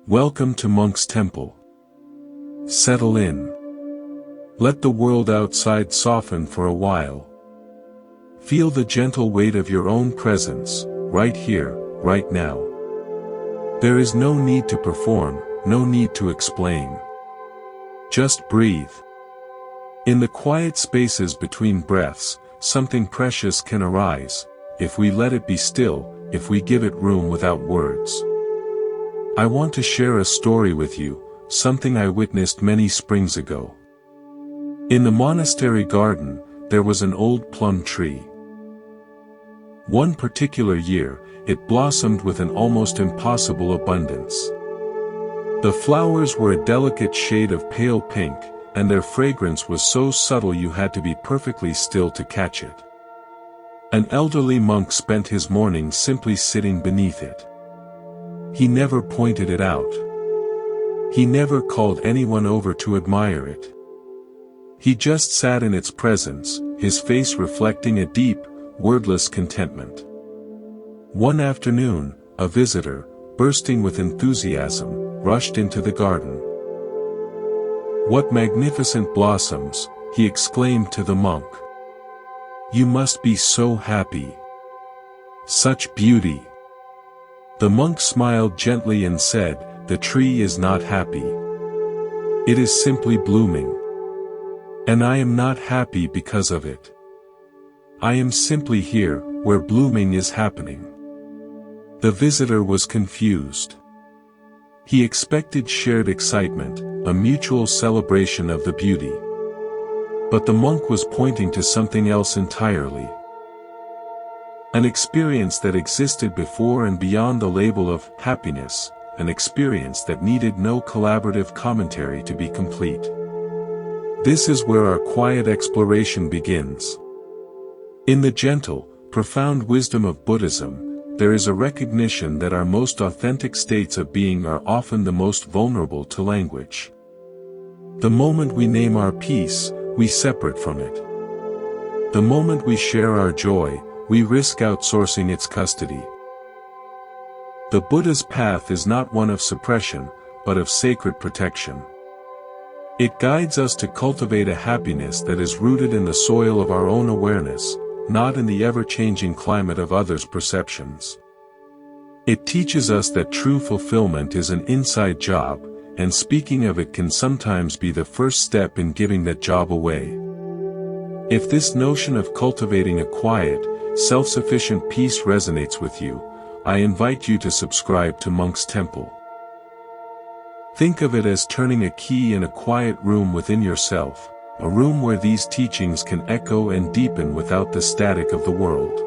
Welcome to Monk's Temple. Settle in. Let the world outside soften for a while. Feel the gentle weight of your own presence, right here, right now. There is no need to perform, no need to explain. Just breathe. In the quiet spaces between breaths, something precious can arise, if we let it be still, if we give it room without words. I want to share a story with you, something I witnessed many springs ago. In the monastery garden, there was an old plum tree. One particular year, it blossomed with an almost impossible abundance. The flowers were a delicate shade of pale pink, and their fragrance was so subtle you had to be perfectly still to catch it. An elderly monk spent his mornings simply sitting beneath it. He never pointed it out. He never called anyone over to admire it. He just sat in its presence, his face reflecting a deep, wordless contentment. One afternoon, a visitor, bursting with enthusiasm, rushed into the garden. "What magnificent blossoms!" he exclaimed to the monk. "You must be so happy. Such beauty." The monk smiled gently and said, "The tree is not happy. It is simply blooming. And I am not happy because of it. I am simply here, where blooming is happening." The visitor was confused. He expected shared excitement, a mutual celebration of the beauty. But the monk was pointing to something else entirely. An experience that existed before and beyond the label of happiness, an experience that needed no collaborative commentary to be complete. This is where our quiet exploration begins. In the gentle, profound wisdom of Buddhism, there is a recognition that our most authentic states of being are often the most vulnerable to language. The moment we name our peace, we separate from it. The moment we share our joy, we risk outsourcing its custody. The Buddha's path is not one of suppression, but of sacred protection. It guides us to cultivate a happiness that is rooted in the soil of our own awareness, not in the ever-changing climate of others' perceptions. It teaches us that true fulfillment is an inside job, and speaking of it can sometimes be the first step in giving that job away. If this notion of cultivating a quiet, self-sufficient peace resonates with you, I invite you to subscribe to Monk's Temple. Think of it as turning a key in a quiet room within yourself, a room where these teachings can echo and deepen without the static of the world.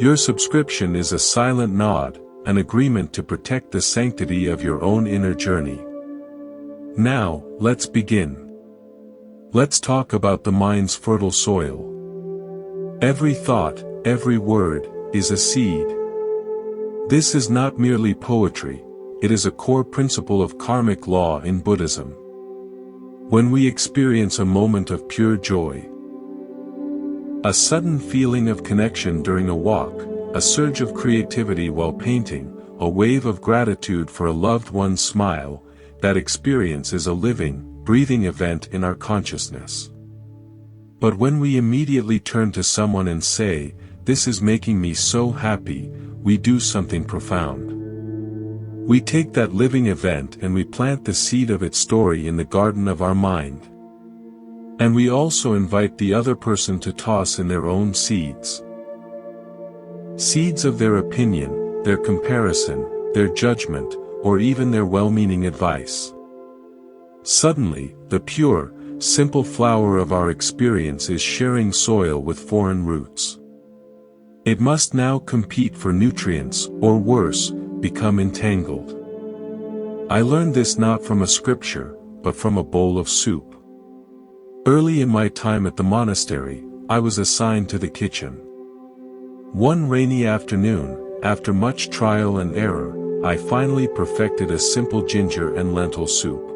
Your subscription is a silent nod, an agreement to protect the sanctity of your own inner journey. Now, let's begin. Let's talk about the mind's fertile soil. Every thought, every word, is a seed. This is not merely poetry, it is a core principle of karmic law in Buddhism. When we experience a moment of pure joy, a sudden feeling of connection during a walk, a surge of creativity while painting, a wave of gratitude for a loved one's smile, that experience is a living, breathing event in our consciousness. But when we immediately turn to someone and say, "This is making me so happy," we do something profound. We take that living event and we plant the seed of its story in the garden of our mind. And we also invite the other person to toss in their own seeds. Seeds of their opinion, their comparison, their judgment, or even their well-meaning advice. Suddenly, the pure, simple flower of our experience is sharing soil with foreign roots. It must now compete for nutrients, or worse, become entangled. I learned this not from a scripture, but from a bowl of soup. Early in my time at the monastery, I was assigned to the kitchen. One rainy afternoon, after much trial and error, I finally perfected a simple ginger and lentil soup.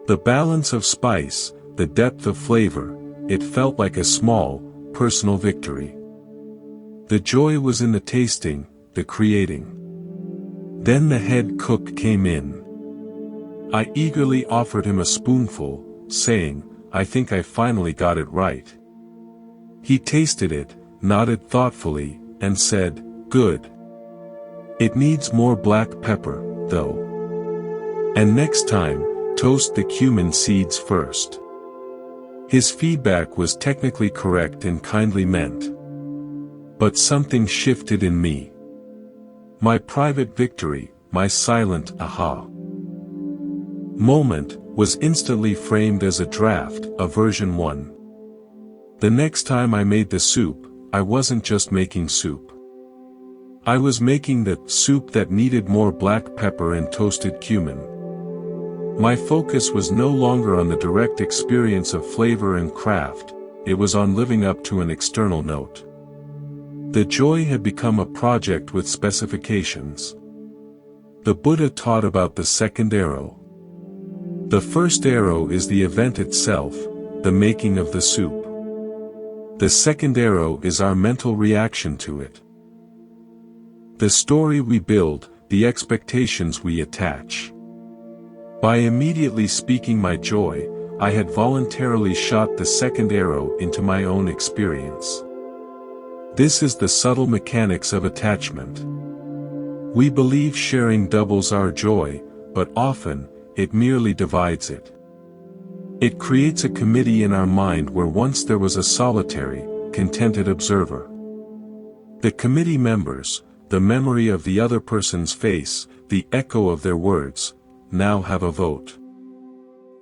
The balance of spice, the depth of flavor, it felt like a small, personal victory. The joy was in the tasting, the creating. Then the head cook came in. I eagerly offered him a spoonful, saying, "I think I finally got it right." He tasted it, nodded thoughtfully, and said, "Good. It needs more black pepper, though. And next time, toast the cumin seeds first." His feedback was technically correct and kindly meant. But something shifted in me. My private victory, my silent aha moment, was instantly framed as a draft, a version 1. The next time I made the soup, I wasn't just making soup. I was making the soup that needed more black pepper and toasted cumin. My focus was no longer on the direct experience of flavor and craft, it was on living up to an external note. The joy had become a project with specifications. The Buddha taught about the second arrow. The first arrow is the event itself, the making of the soup. The second arrow is our mental reaction to it. The story we build, the expectations we attach. By immediately speaking my joy, I had voluntarily shot the second arrow into my own experience. This is the subtle mechanics of attachment. We believe sharing doubles our joy, but often, it merely divides it. It creates a committee in our mind where once there was a solitary, contented observer. The committee members, the memory of the other person's face, the echo of their words, now have a vote.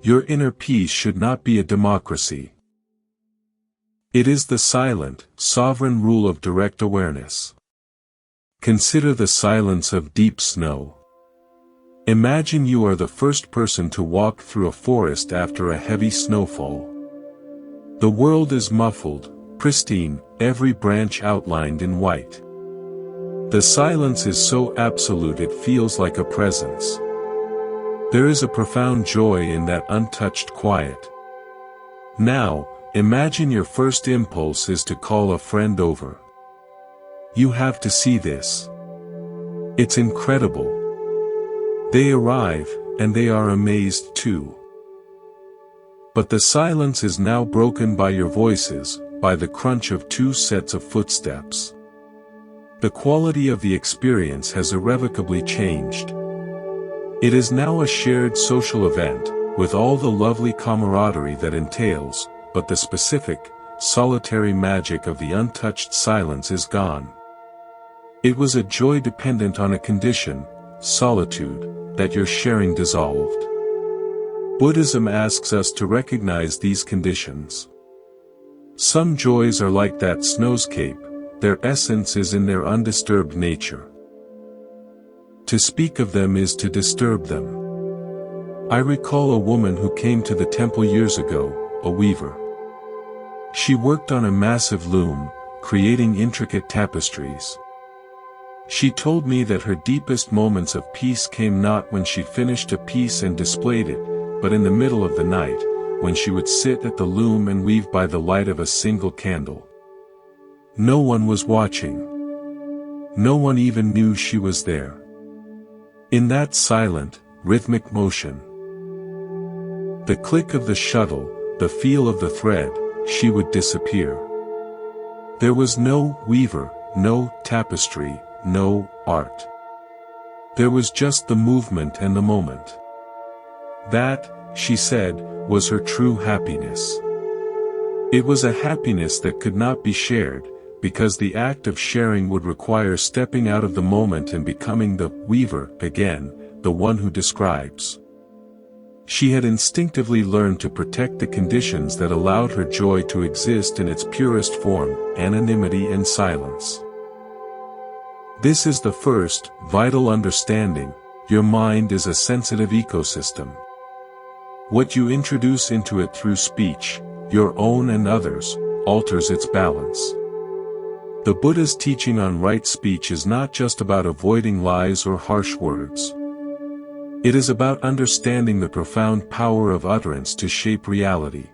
Your inner peace should not be a democracy. It is the silent, sovereign rule of direct awareness. Consider the silence of deep snow. Imagine you are the first person to walk through a forest after a heavy snowfall. The world is muffled, pristine, every branch outlined in white. The silence is so absolute it feels like a presence. There is a profound joy in that untouched quiet. Now, imagine your first impulse is to call a friend over. You have to see this. It's incredible. They arrive, and they are amazed too. But the silence is now broken by your voices, by the crunch of two sets of footsteps. The quality of the experience has irrevocably changed. It is now a shared social event, with all the lovely camaraderie that entails, but the specific, solitary magic of the untouched silence is gone. It was a joy dependent on a condition, solitude, that your sharing dissolved. Buddhism asks us to recognize these conditions. Some joys are like that snowscape, their essence is in their undisturbed nature. To speak of them is to disturb them. I recall a woman who came to the temple years ago, a weaver. She worked on a massive loom, creating intricate tapestries. She told me that her deepest moments of peace came not when she finished a piece and displayed it, but in the middle of the night, when she would sit at the loom and weave by the light of a single candle. No one was watching. No one even knew she was there. In that silent, rhythmic motion, the click of the shuttle, the feel of the thread, she would disappear. There was no weaver, no tapestry, no art. There was just the movement and the moment. That, she said, was her true happiness. It was a happiness that could not be shared, because the act of sharing would require stepping out of the moment and becoming the weaver again, the one who describes. She had instinctively learned to protect the conditions that allowed her joy to exist in its purest form, anonymity and silence. This is the first, vital understanding: your mind is a sensitive ecosystem. What you introduce into it through speech, your own and others, alters its balance. The Buddha's teaching on right speech is not just about avoiding lies or harsh words. It is about understanding the profound power of utterance to shape reality.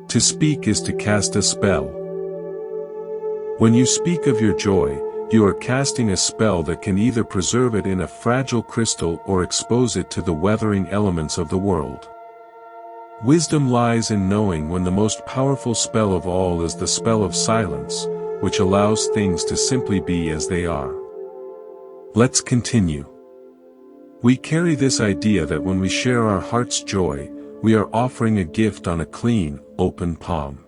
To speak is to cast a spell. When you speak of your joy, you are casting a spell that can either preserve it in a fragile crystal or expose it to the weathering elements of the world. Wisdom lies in knowing when the most powerful spell of all is the spell of silence, which allows things to simply be as they are. Let's continue. We carry this idea that when we share our heart's joy, we are offering a gift on a clean, open palm.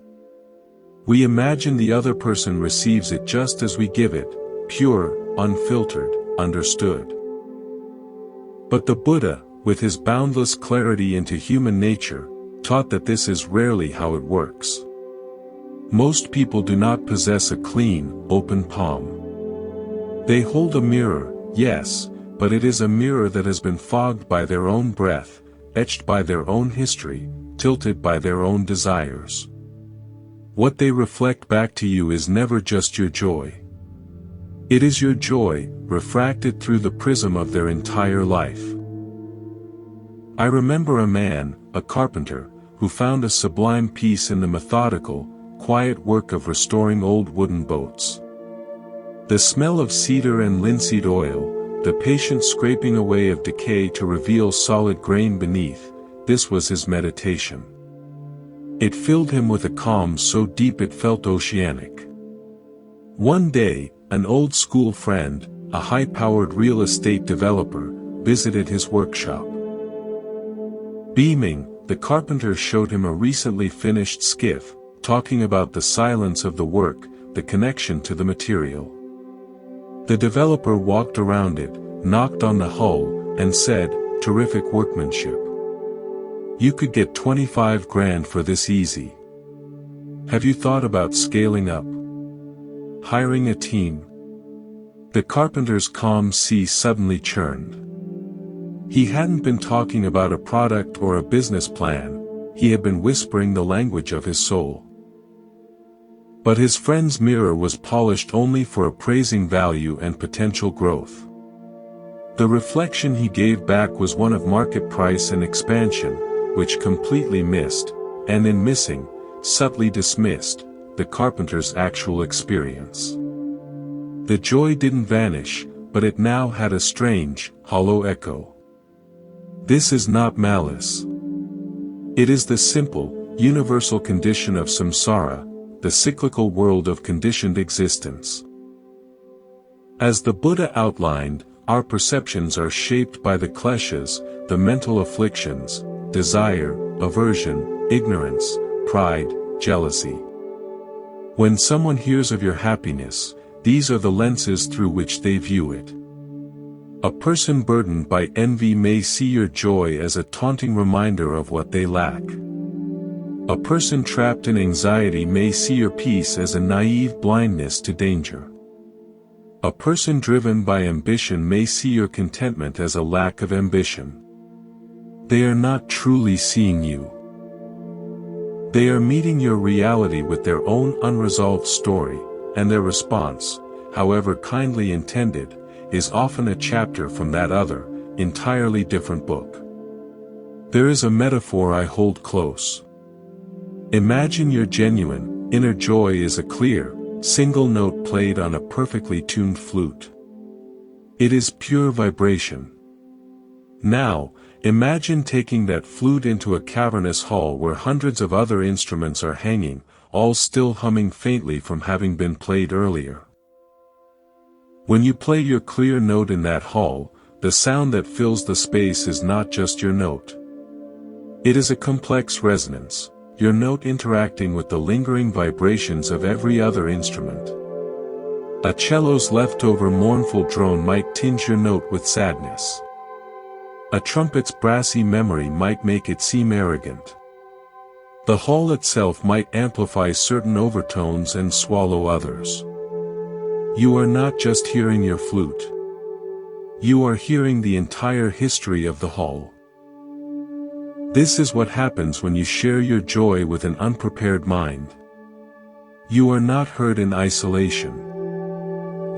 We imagine the other person receives it just as we give it, pure, unfiltered, understood. But the Buddha, with his boundless clarity into human nature, taught that this is rarely how it works. Most people do not possess a clean, open palm. They hold a mirror, yes, but it is a mirror that has been fogged by their own breath, etched by their own history, tilted by their own desires. What they reflect back to you is never just your joy. It is your joy, refracted through the prism of their entire life. I remember a man, a carpenter, who found a sublime peace in the methodical, quiet work of restoring old wooden boats. The smell of cedar and linseed oil, the patient scraping away of decay to reveal solid grain beneath, this was his meditation. It filled him with a calm so deep it felt oceanic. One day, an old school friend, a high-powered real estate developer, visited his workshop. Beaming, the carpenter showed him a recently finished skiff, talking about the silence of the work, the connection to the material. The developer walked around it, knocked on the hull, and said, "Terrific workmanship. You could get 25 grand for this easy. Have you thought about scaling up? Hiring a team?" The carpenter's calm sea suddenly churned. He hadn't been talking about a product or a business plan, he had been whispering the language of his soul. But his friend's mirror was polished only for appraising value and potential growth. The reflection he gave back was one of market price and expansion, which completely missed, and in missing, subtly dismissed, the carpenter's actual experience. The joy didn't vanish, but it now had a strange, hollow echo. This is not malice. It is the simple, universal condition of samsara, the cyclical world of conditioned existence. As the Buddha outlined, our perceptions are shaped by the kleshas, the mental afflictions, desire, aversion, ignorance, pride, jealousy. When someone hears of your happiness, these are the lenses through which they view it. A person burdened by envy may see your joy as a taunting reminder of what they lack. A person trapped in anxiety may see your peace as a naive blindness to danger. A person driven by ambition may see your contentment as a lack of ambition. They are not truly seeing you. They are meeting your reality with their own unresolved story, and their response, however kindly intended, is often a chapter from that other, entirely different book. There is a metaphor I hold close. Imagine your genuine, inner joy is a clear, single note played on a perfectly tuned flute. It is pure vibration. Now, imagine taking that flute into a cavernous hall where hundreds of other instruments are hanging, all still humming faintly from having been played earlier. When you play your clear note in that hall, the sound that fills the space is not just your note. It is a complex resonance, your note interacting with the lingering vibrations of every other instrument. A cello's leftover mournful drone might tinge your note with sadness. A trumpet's brassy memory might make it seem arrogant. The hall itself might amplify certain overtones and swallow others. You are not just hearing your flute. You are hearing the entire history of the hall. This is what happens when you share your joy with an unprepared mind. You are not heard in isolation.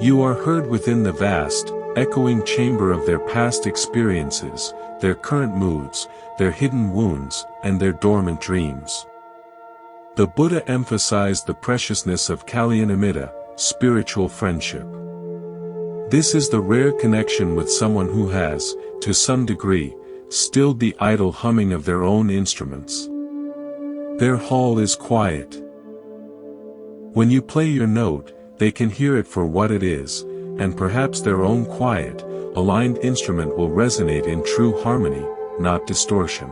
You are heard within the vast, echoing chamber of their past experiences, their current moods, their hidden wounds, and their dormant dreams. The Buddha emphasized the preciousness of kalyanamitta, spiritual friendship. This is the rare connection with someone who has, to some degree, stilled the idle humming of their own instruments. Their hall is quiet. When you play your note, they can hear it for what it is, and perhaps their own quiet, aligned instrument will resonate in true harmony, not distortion.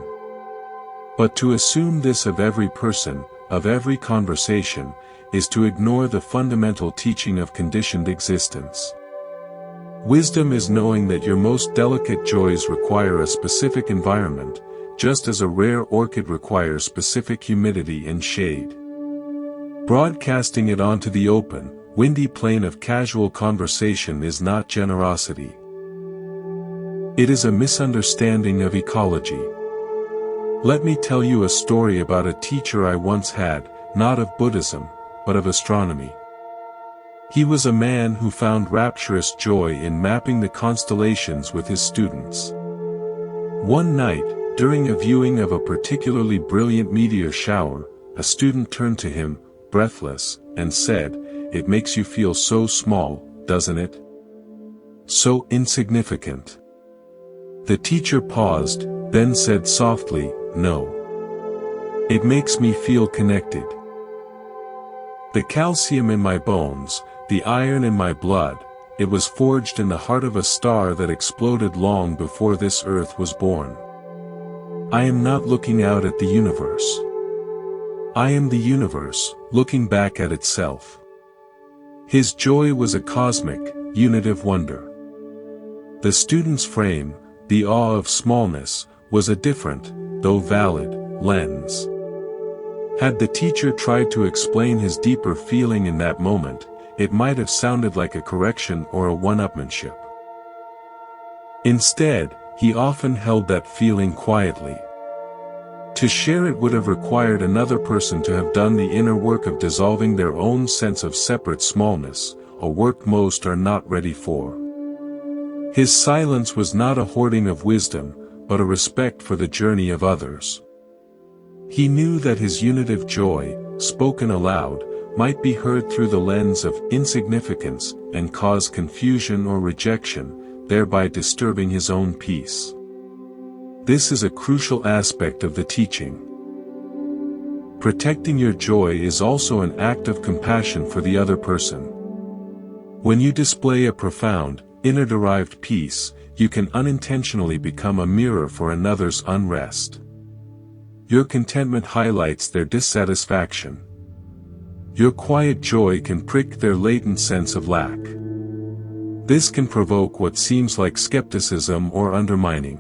But to assume this of every person, of every conversation, is to ignore the fundamental teaching of conditioned existence. Wisdom is knowing that your most delicate joys require a specific environment, just as a rare orchid requires specific humidity and shade. Broadcasting it onto the open, windy plain of casual conversation is not generosity. It is a misunderstanding of ecology. Let me tell you a story about a teacher I once had, not of Buddhism, but of astronomy. He was a man who found rapturous joy in mapping the constellations with his students. One night, during a viewing of a particularly brilliant meteor shower, a student turned to him, breathless, and said, "It makes you feel so small, doesn't it? So insignificant." The teacher paused, then said softly, "No. It makes me feel connected. The calcium in my bones, the iron in my blood, it was forged in the heart of a star that exploded long before this earth was born. I am not looking out at the universe. I am the universe, looking back at itself." His joy was a cosmic, unitive wonder. The student's frame, the awe of smallness, was a different, though valid, lens. Had the teacher tried to explain his deeper feeling in that moment, it might have sounded like a correction or a one-upmanship. Instead, he often held that feeling quietly. To share it would have required another person to have done the inner work of dissolving their own sense of separate smallness, a work most are not ready for. His silence was not a hoarding of wisdom, but a respect for the journey of others. He knew that his unitive joy, spoken aloud, might be heard through the lens of insignificance and cause confusion or rejection, thereby disturbing his own peace. This is a crucial aspect of the teaching. Protecting your joy is also an act of compassion for the other person. When you display a profound, inner-derived peace, you can unintentionally become a mirror for another's unrest. Your contentment highlights their dissatisfaction. Your quiet joy can prick their latent sense of lack. This can provoke what seems like skepticism or undermining.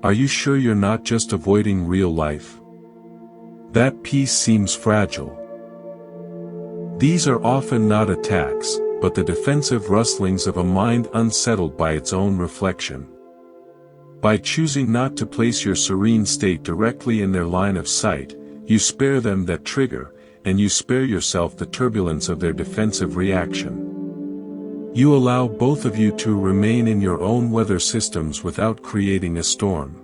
Are you sure you're not just avoiding real life? That peace seems fragile. These are often not attacks, but the defensive rustlings of a mind unsettled by its own reflection. By choosing not to place your serene state directly in their line of sight, you spare them that trigger, and you spare yourself the turbulence of their defensive reaction. You allow both of you to remain in your own weather systems without creating a storm.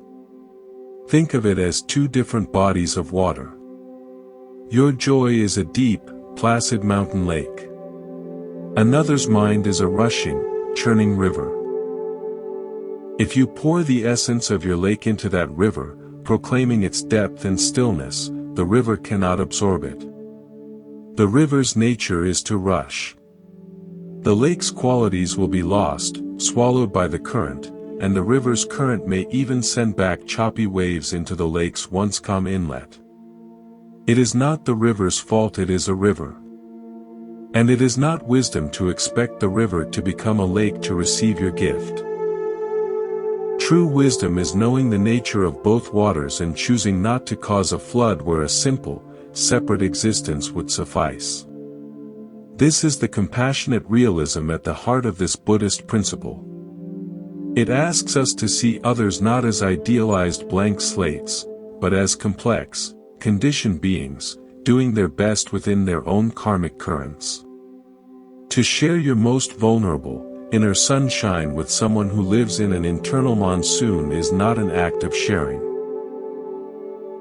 Think of it as two different bodies of water. Your joy is a deep, placid mountain lake. Another's mind is a rushing, churning river. If you pour the essence of your lake into that river, proclaiming its depth and stillness, the river cannot absorb it. The river's nature is to rush. The lake's qualities will be lost, swallowed by the current, and the river's current may even send back choppy waves into the lake's once calm inlet. It is not the river's fault, it is a river. And it is not wisdom to expect the river to become a lake to receive your gift. True wisdom is knowing the nature of both waters and choosing not to cause a flood where a simple, separate existence would suffice. This is the compassionate realism at the heart of this Buddhist principle. It asks us to see others not as idealized blank slates, but as complex, conditioned beings, doing their best within their own karmic currents. To share your most vulnerable, inner sunshine with someone who lives in an internal monsoon is not an act of sharing.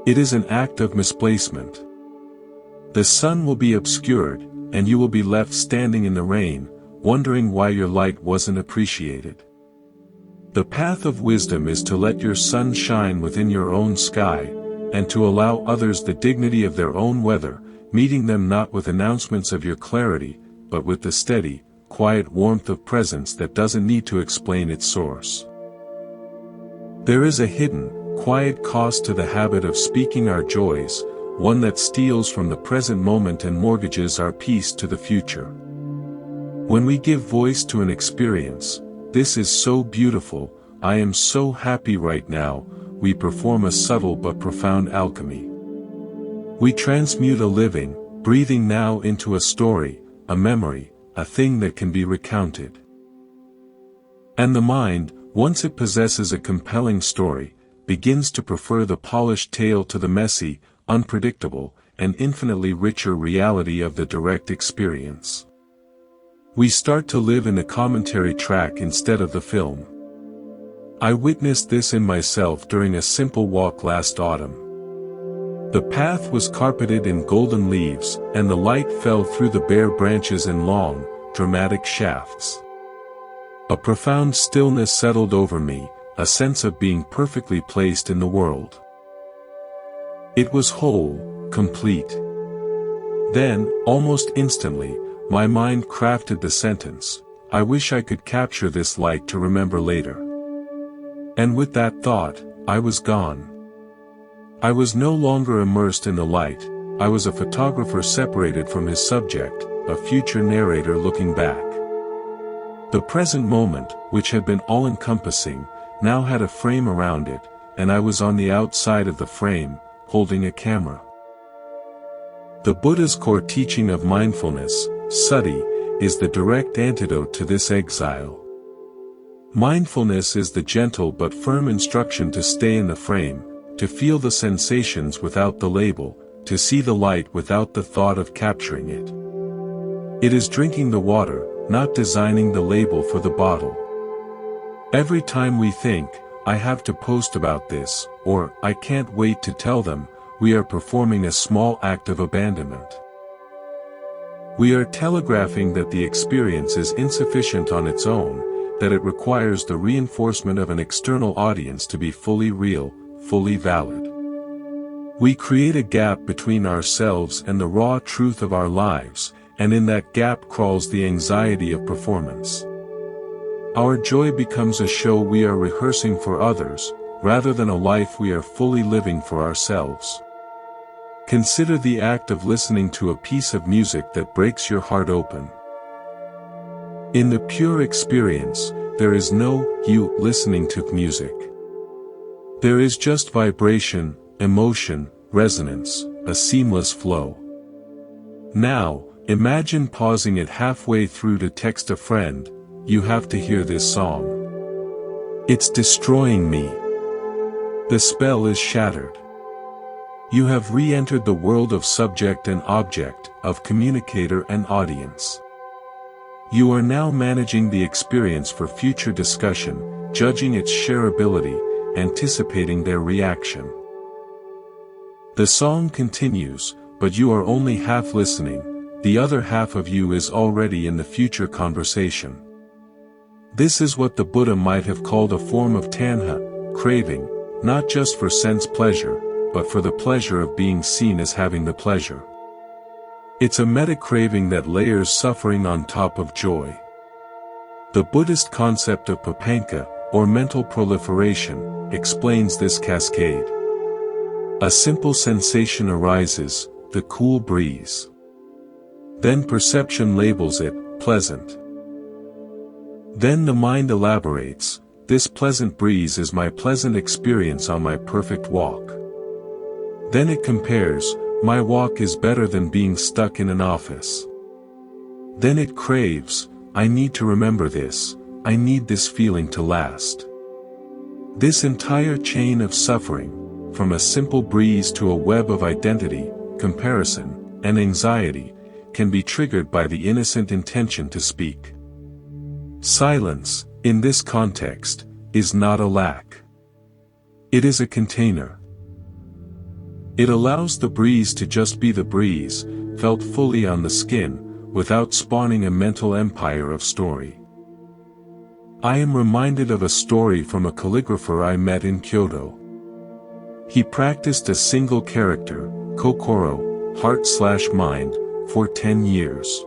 It is an act of misplacement. The sun will be obscured, and you will be left standing in the rain, wondering why your light wasn't appreciated. The path of wisdom is to let your sun shine within your own sky, and to allow others the dignity of their own weather, meeting them not with announcements of your clarity, but with the steady, quiet warmth of presence that doesn't need to explain its source. There is a hidden, quiet cost to the habit of speaking our joys, one that steals from the present moment and mortgages our peace to the future. When we give voice to an experience, "This is so beautiful, I am so happy right now," we perform a subtle but profound alchemy. We transmute a living, breathing now into a story, a memory, a thing that can be recounted. And the mind, once it possesses a compelling story, begins to prefer the polished tale to the messy, unpredictable, and infinitely richer reality of the direct experience. We start to live in the commentary track instead of the film. I witnessed this in myself during a simple walk last autumn. The path was carpeted in golden leaves, and the light fell through the bare branches in long, dramatic shafts. A profound stillness settled over me, a sense of being perfectly placed in the world. It was whole, complete. Then, almost instantly, my mind crafted the sentence, "I wish I could capture this light to remember later." And with that thought, I was gone. I was no longer immersed in the light, I was a photographer separated from his subject, a future narrator looking back. The present moment, which had been all-encompassing, now had a frame around it, and I was on the outside of the frame, holding a camera. The Buddha's core teaching of mindfulness, sati, is the direct antidote to this exile. Mindfulness is the gentle but firm instruction to stay in the frame, to feel the sensations without the label, to see the light without the thought of capturing it. It is drinking the water, not designing the label for the bottle. Every time we think, "I have to post about this," or "I can't wait to tell them," we are performing a small act of abandonment. We are telegraphing that the experience is insufficient on its own, that it requires the reinforcement of an external audience to be fully real, fully valid. We create a gap between ourselves and the raw truth of our lives, and in that gap crawls the anxiety of performance. Our joy becomes a show we are rehearsing for others, rather than a life we are fully living for ourselves. Consider the act of listening to a piece of music that breaks your heart open. In the pure experience, there is no you listening to music. There is just vibration, emotion, resonance, a seamless flow. Now, imagine pausing it halfway through to text a friend, "You have to hear this song. It's destroying me." The spell is shattered. You have re-entered the world of subject and object, of communicator and audience. You are now managing the experience for future discussion, judging its shareability, anticipating their reaction. The song continues, but you are only half listening, the other half of you is already in the future conversation. This is what the Buddha might have called a form of tanha, craving, not just for sense pleasure, but for the pleasure of being seen as having the pleasure. It's a meta-craving that layers suffering on top of joy. The Buddhist concept of papanka, or mental proliferation, explains this cascade. A simple sensation arises, the cool breeze. Then perception labels it, pleasant. Then the mind elaborates, this pleasant breeze is my pleasant experience on my perfect walk. Then it compares, my walk is better than being stuck in an office. Then it craves, I need to remember this, I need this feeling to last. This entire chain of suffering, from a simple breeze to a web of identity, comparison, and anxiety, can be triggered by the innocent intention to speak. Silence, in this context, is not a lack. It is a container. It allows the breeze to just be the breeze, felt fully on the skin, without spawning a mental empire of story. I am reminded of a story from a calligrapher I met in Kyoto. He practiced a single character, kokoro, heart/mind, for 10 years.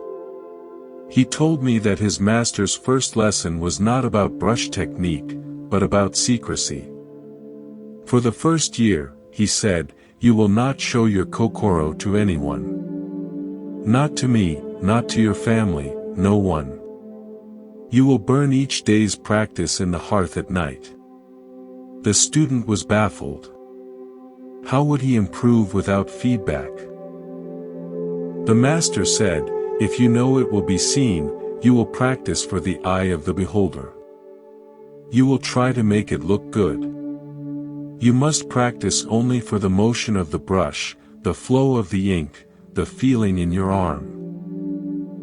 He told me that his master's first lesson was not about brush technique, but about secrecy. For the first year, he said, you will not show your kokoro to anyone. Not to me, not to your family, no one. You will burn each day's practice in the hearth at night. The student was baffled. How would he improve without feedback? The master said, if you know it will be seen, you will practice for the eye of the beholder. You will try to make it look good. You must practice only for the motion of the brush, the flow of the ink, the feeling in your arm.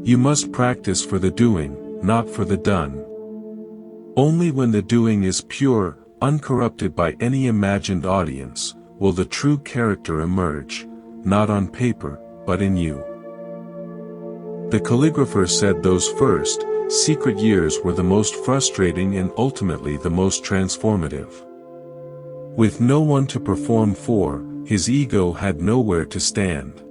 You must practice for the doing, not for the done. Only when the doing is pure, uncorrupted by any imagined audience, will the true character emerge, not on paper, but in you. The calligrapher said those first, secret years were the most frustrating and ultimately the most transformative. With no one to perform for, his ego had nowhere to stand.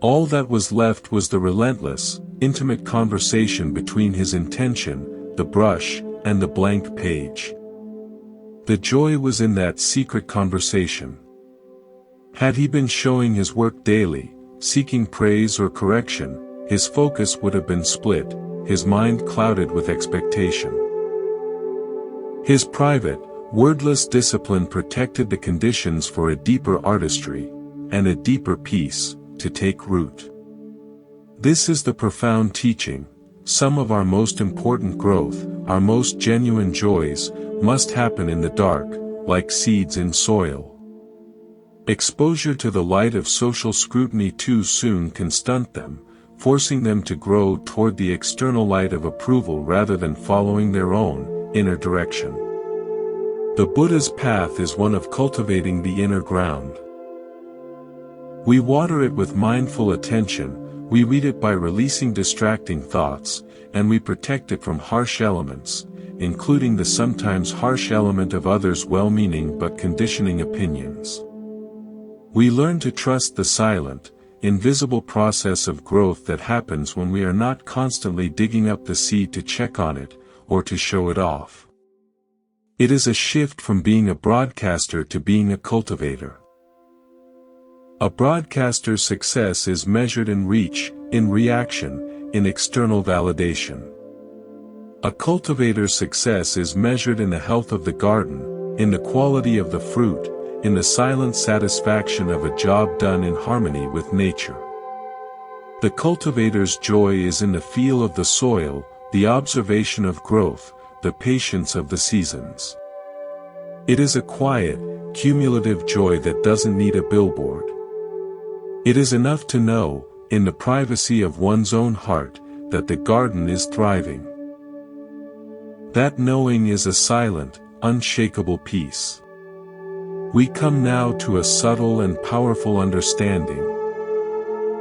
All that was left was the relentless, intimate conversation between his intention, the brush, and the blank page. The joy was in that secret conversation. Had he been showing his work daily, seeking praise or correction, his focus would have been split, his mind clouded with expectation. His private, wordless discipline protected the conditions for a deeper artistry, and a deeper peace, to take root. This is the profound teaching. Some of our most important growth, our most genuine joys, must happen in the dark, like seeds in soil. Exposure to the light of social scrutiny too soon can stunt them, forcing them to grow toward the external light of approval rather than following their own, inner direction. The Buddha's path is one of cultivating the inner ground. We water it with mindful attention, we read it by releasing distracting thoughts, and we protect it from harsh elements, including the sometimes harsh element of others' well-meaning but conditioning opinions. We learn to trust the silent, invisible process of growth that happens when we are not constantly digging up the seed to check on it, or to show it off. It is a shift from being a broadcaster to being a cultivator. A broadcaster's success is measured in reach, in reaction, in external validation. A cultivator's success is measured in the health of the garden, in the quality of the fruit, in the silent satisfaction of a job done in harmony with nature. The cultivator's joy is in the feel of the soil, the observation of growth, the patience of the seasons. It is a quiet, cumulative joy that doesn't need a billboard. It is enough to know, in the privacy of one's own heart, that the garden is thriving. That knowing is a silent, unshakable peace. We come now to a subtle and powerful understanding.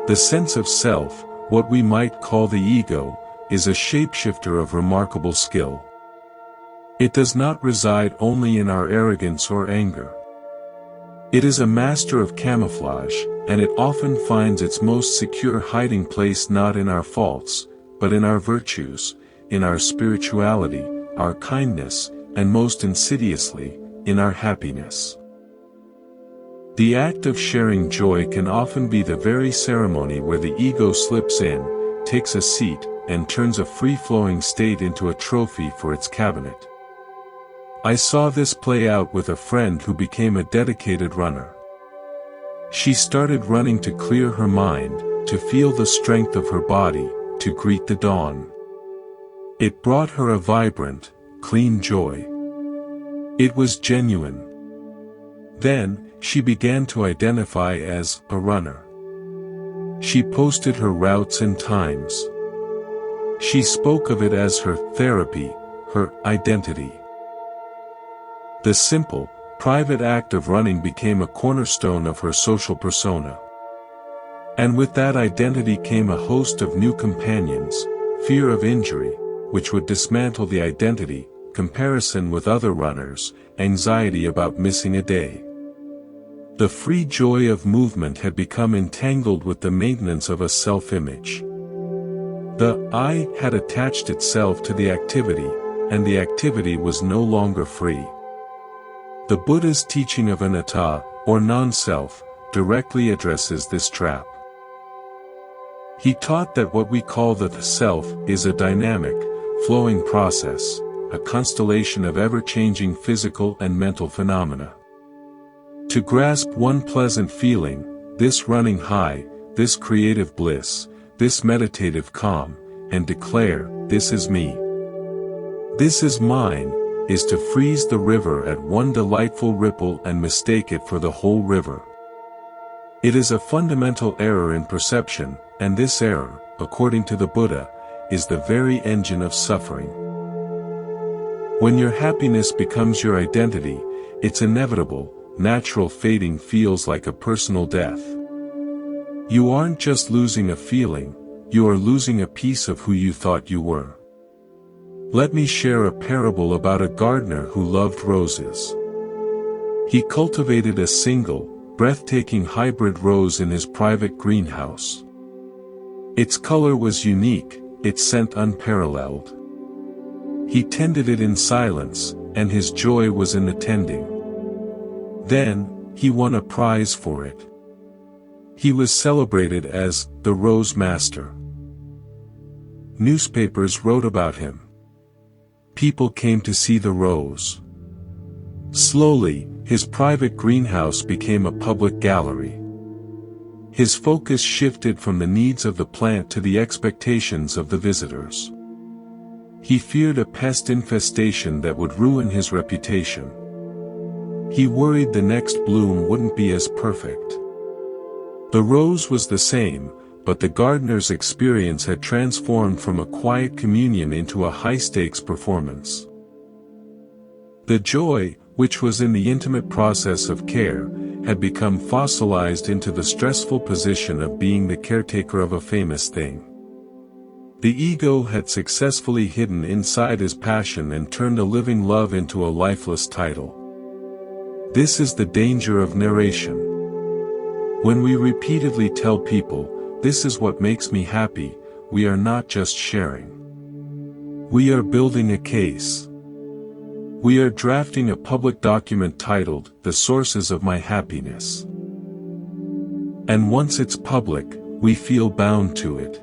The sense of self, what we might call the ego, is a shapeshifter of remarkable skill. It does not reside only in our arrogance or anger. It is a master of camouflage, and it often finds its most secure hiding place not in our faults, but in our virtues, in our spirituality, our kindness, and most insidiously, in our happiness. The act of sharing joy can often be the very ceremony where the ego slips in, takes a seat, and turns a free-flowing state into a trophy for its cabinet. I saw this play out with a friend who became a dedicated runner. She started running to clear her mind, to feel the strength of her body, to greet the dawn. It brought her a vibrant, clean joy. It was genuine. Then, she began to identify as a runner. She posted her routes and times. She spoke of it as her therapy, her identity. The simple, private act of running became a cornerstone of her social persona. And with that identity came a host of new companions: fear of injury, which would dismantle the identity, comparison with other runners, anxiety about missing a day. The free joy of movement had become entangled with the maintenance of a self-image. The I had attached itself to the activity, and the activity was no longer free. The Buddha's teaching of anatta, or non-self, directly addresses this trap. He taught that what we call the self is a dynamic, flowing process, a constellation of ever-changing physical and mental phenomena. To grasp one pleasant feeling, this running high, this creative bliss, this meditative calm, and declare, "This is me. This is mine," is to freeze the river at one delightful ripple and mistake it for the whole river. It is a fundamental error in perception, and this error, according to the Buddha, is the very engine of suffering. When your happiness becomes your identity, its inevitable, natural fading feels like a personal death. You aren't just losing a feeling, you are losing a piece of who you thought you were. Let me share a parable about a gardener who loved roses. He cultivated a single, breathtaking hybrid rose in his private greenhouse. Its color was unique, its scent unparalleled. He tended it in silence, and his joy was in the tending. Then, he won a prize for it. He was celebrated as the Rose Master. Newspapers wrote about him. People came to see the rose. Slowly, his private greenhouse became a public gallery. His focus shifted from the needs of the plant to the expectations of the visitors. He feared a pest infestation that would ruin his reputation. He worried the next bloom wouldn't be as perfect. The rose was the same, but the gardener's experience had transformed from a quiet communion into a high-stakes performance. The joy, which was in the intimate process of care, had become fossilized into the stressful position of being the caretaker of a famous thing. The ego had successfully hidden inside his passion and turned a living love into a lifeless title. This is the danger of narration. When we repeatedly tell people, "This is what makes me happy," we are not just sharing. We are building a case. We are drafting a public document titled, "The Sources of My Happiness." And once it's public, we feel bound to it.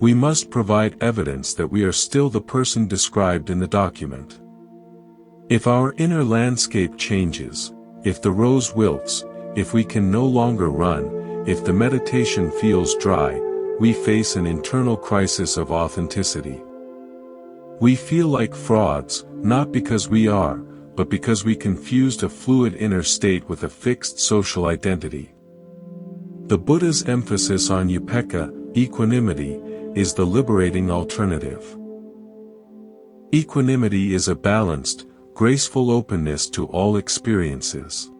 We must provide evidence that we are still the person described in the document. If our inner landscape changes, if the rose wilts, if we can no longer run, if the meditation feels dry, we face an internal crisis of authenticity. We feel like frauds, not because we are, but because we confused a fluid inner state with a fixed social identity. The Buddha's emphasis on upekkha, equanimity, is the liberating alternative. Equanimity is a balanced, graceful openness to all experiences.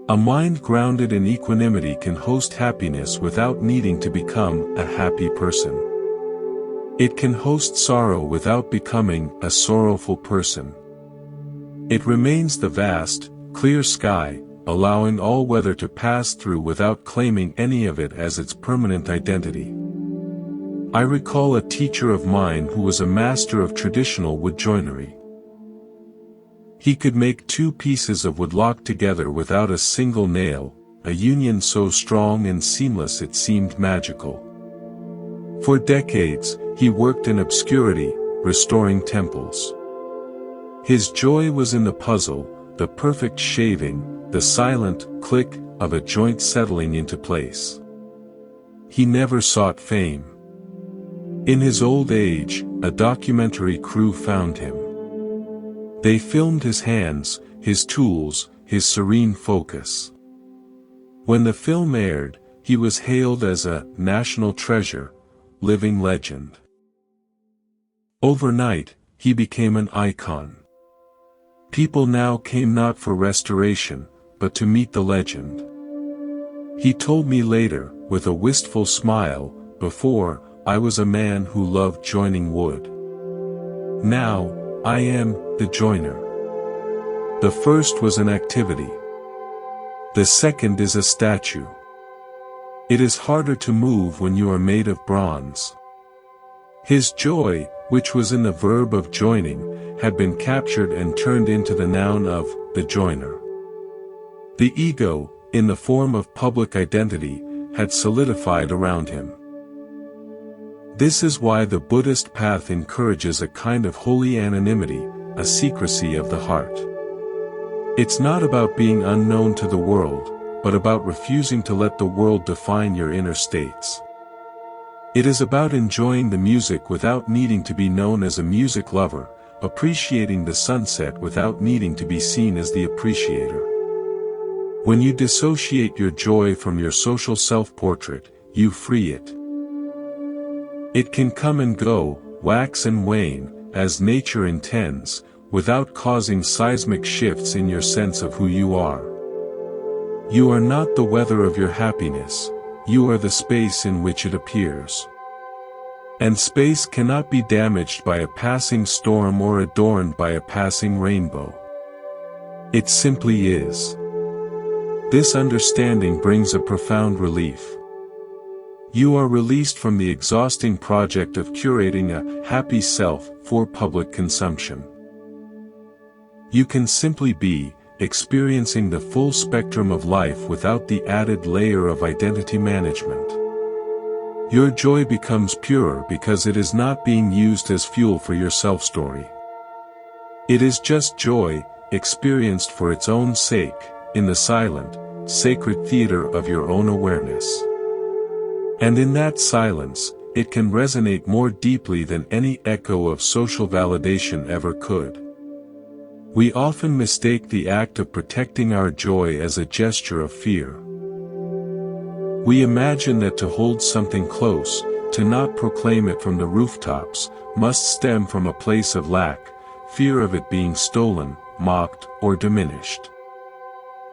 A mind grounded in equanimity can host happiness without needing to become a happy person. It can host sorrow without becoming a sorrowful person. It remains the vast, clear sky, allowing all weather to pass through without claiming any of it as its permanent identity. I recall a teacher of mine who was a master of traditional wood joinery. He could make two pieces of wood lock together without a single nail, a union so strong and seamless it seemed magical. For decades, he worked in obscurity, restoring temples. His joy was in the puzzle, the perfect shaving, the silent click of a joint settling into place. He never sought fame. In his old age, a documentary crew found him. They filmed his hands, his tools, his serene focus. When the film aired, he was hailed as a national treasure, living legend. Overnight, he became an icon. People now came not for restoration, but to meet the legend. He told me later, with a wistful smile, "Before, I was a man who loved joining wood. Now, I am the joiner." The first was an activity. The second is a statue. It is harder to move when you are made of bronze. His joy, which was in the verb of joining, had been captured and turned into the noun of the joiner. The ego, in the form of public identity, had solidified around him. This is why the Buddhist path encourages a kind of holy anonymity, a secrecy of the heart. It's not about being unknown to the world, but about refusing to let the world define your inner states. It is about enjoying the music without needing to be known as a music lover, appreciating the sunset without needing to be seen as the appreciator. When you dissociate your joy from your social self-portrait, you free it. It can come and go, wax and wane, as nature intends, without causing seismic shifts in your sense of who you are. You are not the weather of your happiness, you are the space in which it appears. And space cannot be damaged by a passing storm or adorned by a passing rainbow. It simply is. This understanding brings a profound relief. You are released from the exhausting project of curating a happy self for public consumption. You can simply be, experiencing the full spectrum of life without the added layer of identity management. Your joy becomes purer because it is not being used as fuel for your self-story. It is just joy, experienced for its own sake, in the silent, sacred theater of your own awareness. And in that silence, it can resonate more deeply than any echo of social validation ever could. We often mistake the act of protecting our joy as a gesture of fear. We imagine that to hold something close, to not proclaim it from the rooftops, must stem from a place of lack, fear of it being stolen, mocked, or diminished.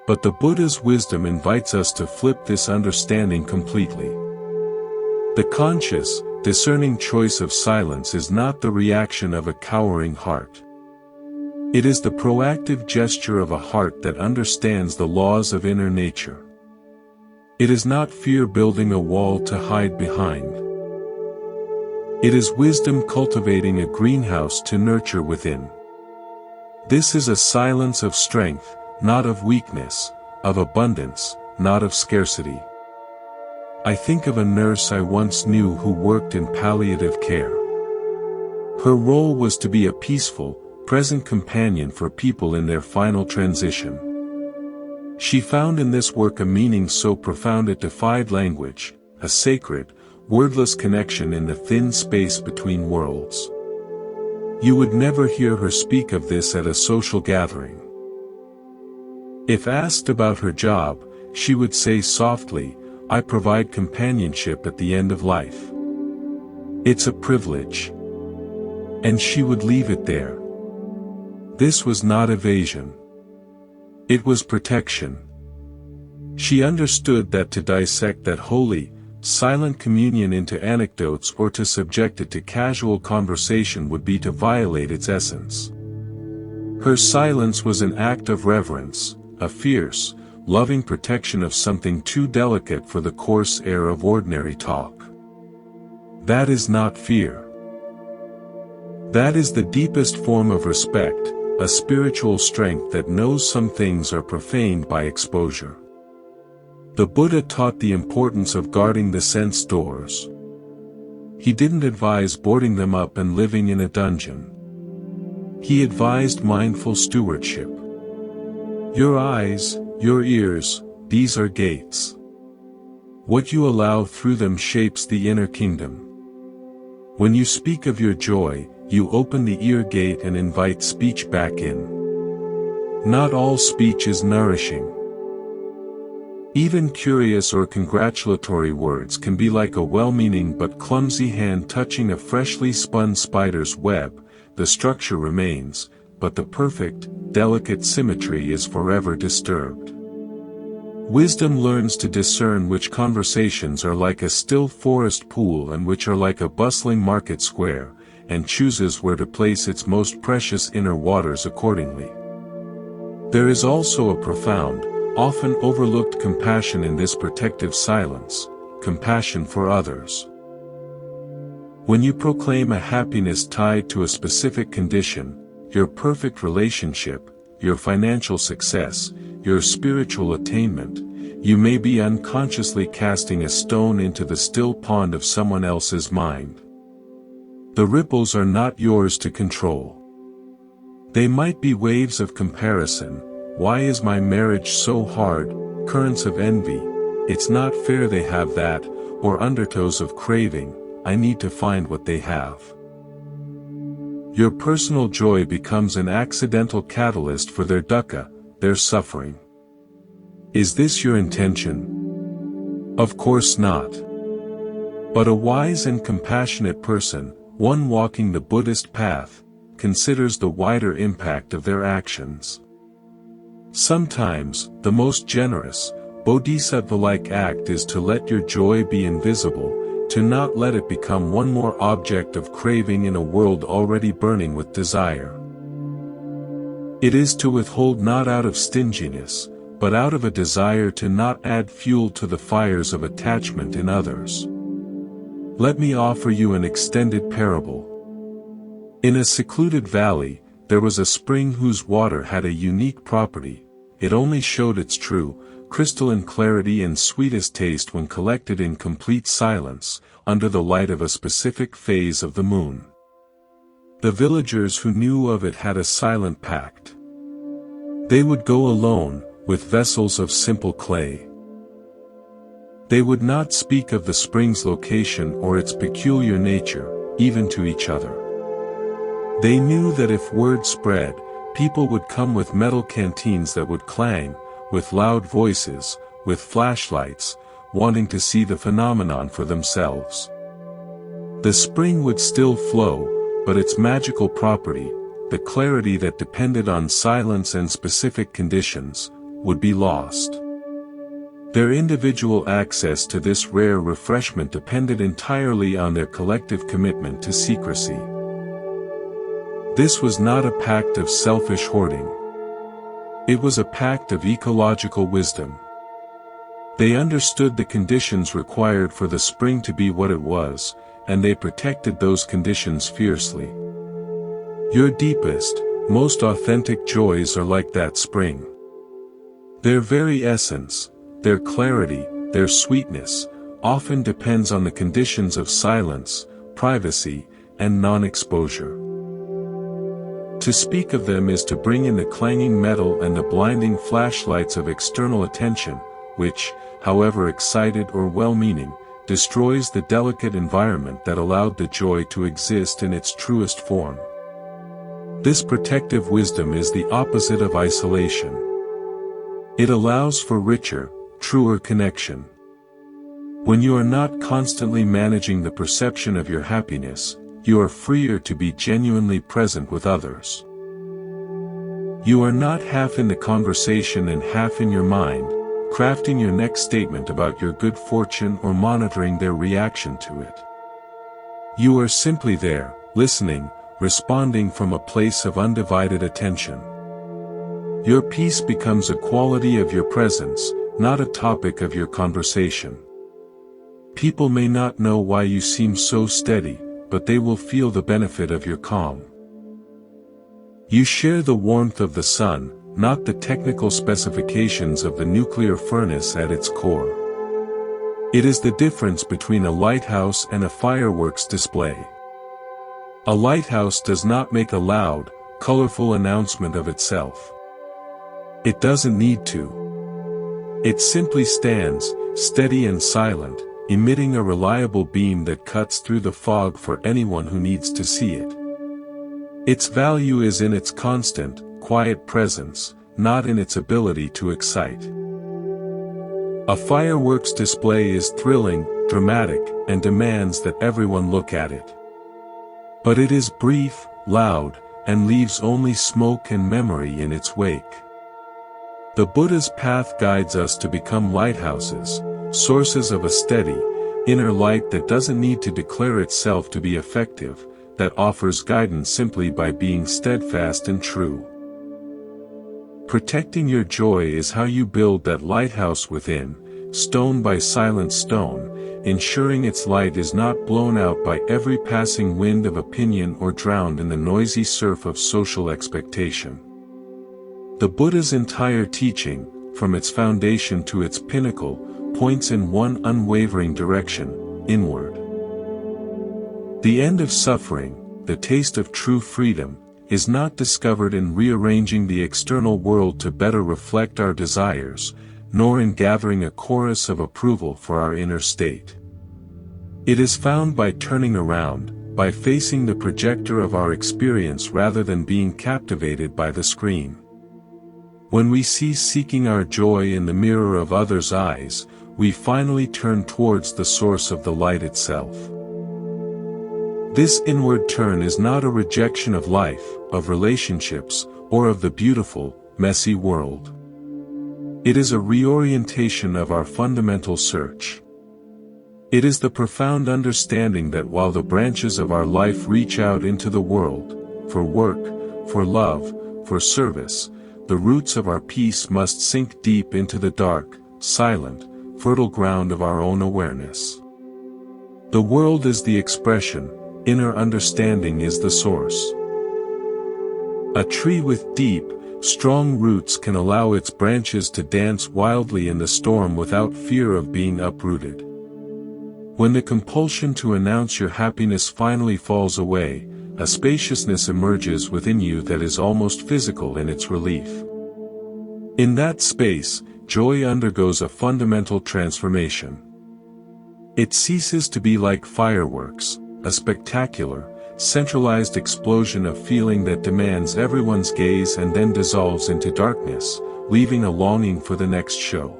But the Buddha's wisdom invites us to flip this understanding completely. The conscious, discerning choice of silence is not the reaction of a cowering heart. It is the proactive gesture of a heart that understands the laws of inner nature. It is not fear building a wall to hide behind. It is wisdom cultivating a greenhouse to nurture within. This is a silence of strength, not of weakness, of abundance, not of scarcity. I think of a nurse I once knew who worked in palliative care. Her role was to be a peaceful, present companion for people in their final transition. She found in this work a meaning so profound it defied language, a sacred, wordless connection in the thin space between worlds. You would never hear her speak of this at a social gathering. If asked about her job, she would say softly, "I provide companionship at the end of life. It's a privilege." And she would leave it there. This was not evasion. It was protection. She understood that to dissect that holy, silent communion into anecdotes or to subject it to casual conversation would be to violate its essence. Her silence was an act of reverence, a fierce, loving protection of something too delicate for the coarse air of ordinary talk. That is not fear. That is the deepest form of respect, a spiritual strength that knows some things are profaned by exposure. The Buddha taught the importance of guarding the sense doors. He didn't advise boarding them up and living in a dungeon. He advised mindful stewardship. Your eyes, your ears, these are gates. What you allow through them shapes the inner kingdom. When you speak of your joy, you open the ear gate and invite speech back in. Not all speech is nourishing. Even curious or congratulatory words can be like a well-meaning but clumsy hand touching a freshly spun spider's web. The structure remains, but the perfect, delicate symmetry is forever disturbed. Wisdom learns to discern which conversations are like a still forest pool and which are like a bustling market square, and chooses where to place its most precious inner waters accordingly. There is also a profound, often overlooked compassion in this protective silence, compassion for others. When you proclaim a happiness tied to a specific condition, your perfect relationship, your financial success, your spiritual attainment, you may be unconsciously casting a stone into the still pond of someone else's mind. The ripples are not yours to control. They might be waves of comparison. Why is my marriage so hard? Currents of envy. It's not fair they have that, or undertows of craving. I need to find what they have. Your personal joy becomes an accidental catalyst for their dukkha, their suffering. Is this your intention? Of course not. But a wise and compassionate person, one walking the Buddhist path, considers the wider impact of their actions. Sometimes, the most generous, bodhisattva-like act is to let your joy be invisible, to not let it become one more object of craving in a world already burning with desire. It is to withhold not out of stinginess, but out of a desire to not add fuel to the fires of attachment in others. Let me offer you an extended parable. In a secluded valley, there was a spring whose water had a unique property. It only showed its true, crystalline clarity and sweetest taste when collected in complete silence, under the light of a specific phase of the moon. The villagers who knew of it had a silent pact. They would go alone, with vessels of simple clay. They would not speak of the spring's location or its peculiar nature, even to each other. They knew that if word spread, people would come with metal canteens that would clang, with loud voices, with flashlights, wanting to see the phenomenon for themselves. The spring would still flow, but its magical property, the clarity that depended on silence and specific conditions, would be lost. Their individual access to this rare refreshment depended entirely on their collective commitment to secrecy. This was not a pact of selfish hoarding. It was a pact of ecological wisdom. They understood the conditions required for the spring to be what it was, and they protected those conditions fiercely. Your deepest, most authentic joys are like that spring. Their very essence, their clarity, their sweetness, often depends on the conditions of silence, privacy, and non-exposure. To speak of them is to bring in the clanging metal and the blinding flashlights of external attention, which, however excited or well-meaning, destroys the delicate environment that allowed the joy to exist in its truest form. This protective wisdom is the opposite of isolation. It allows for richer, truer connection. When you are not constantly managing the perception of your happiness, you are freer to be genuinely present with others. You are not half in the conversation and half in your mind, crafting your next statement about your good fortune or monitoring their reaction to it. You are simply there, listening, responding from a place of undivided attention. Your peace becomes a quality of your presence, not a topic of your conversation. People may not know why you seem so steady, but they will feel the benefit of your calm. You share the warmth of the sun, not the technical specifications of the nuclear furnace at its core. It is the difference between a lighthouse and a fireworks display. A lighthouse does not make a loud, colorful announcement of itself. It doesn't need to. It simply stands, steady and silent, emitting a reliable beam that cuts through the fog for anyone who needs to see it. Its value is in its constant, quiet presence, not in its ability to excite. A fireworks display is thrilling, dramatic, and demands that everyone look at it. But it is brief, loud, and leaves only smoke and memory in its wake. The Buddha's path guides us to become lighthouses, sources of a steady, inner light that doesn't need to declare itself to be effective, that offers guidance simply by being steadfast and true. Protecting your joy is how you build that lighthouse within, stone by silent stone, ensuring its light is not blown out by every passing wind of opinion or drowned in the noisy surf of social expectation. The Buddha's entire teaching, from its foundation to its pinnacle, points in one unwavering direction, inward. The end of suffering, the taste of true freedom, is not discovered in rearranging the external world to better reflect our desires, nor in gathering a chorus of approval for our inner state. It is found by turning around, by facing the projector of our experience rather than being captivated by the screen. When we cease seeking our joy in the mirror of others' eyes, we finally turn towards the source of the light itself. This inward turn is not a rejection of life, of relationships, or of the beautiful, messy world. It is a reorientation of our fundamental search. It is the profound understanding that while the branches of our life reach out into the world, for work, for love, for service, the roots of our peace must sink deep into the dark, silent, fertile ground of our own awareness. The world is the expression, inner understanding is the source. A tree with deep, strong roots can allow its branches to dance wildly in the storm without fear of being uprooted. When the compulsion to announce your happiness finally falls away, a spaciousness emerges within you that is almost physical in its relief. In that space, joy undergoes a fundamental transformation. It ceases to be like fireworks, a spectacular, centralized explosion of feeling that demands everyone's gaze and then dissolves into darkness, leaving a longing for the next show.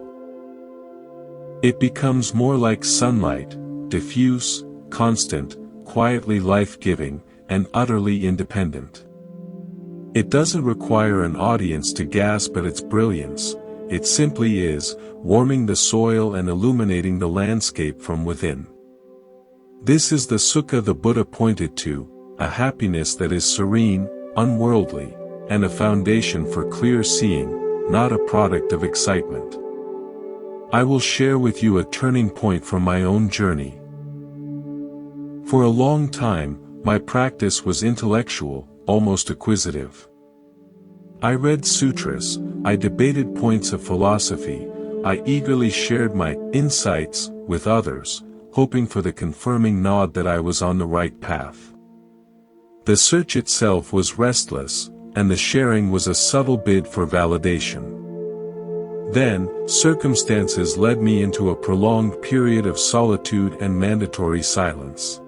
It becomes more like sunlight, diffuse, constant, quietly life-giving, and utterly independent. It doesn't require an audience to gasp at its brilliance, it simply is, warming the soil and illuminating the landscape from within. This is the sukha the Buddha pointed to, a happiness that is serene, unworldly, and a foundation for clear seeing, not a product of excitement. I will share with you a turning point from my own journey. For a long time, my practice was intellectual, almost acquisitive. I read sutras, I debated points of philosophy, I eagerly shared my insights with others, hoping for the confirming nod that I was on the right path. The search itself was restless, and the sharing was a subtle bid for validation. Then, circumstances led me into a prolonged period of solitude and mandatory silence.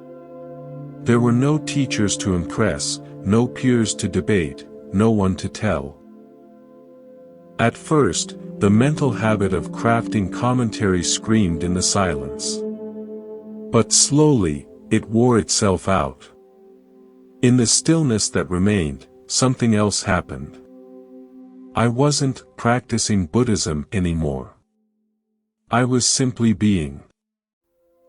There were no teachers to impress, no peers to debate, no one to tell. At first, the mental habit of crafting commentary screamed in the silence. But slowly, it wore itself out. In the stillness that remained, something else happened. I wasn't practicing Buddhism anymore. I was simply being.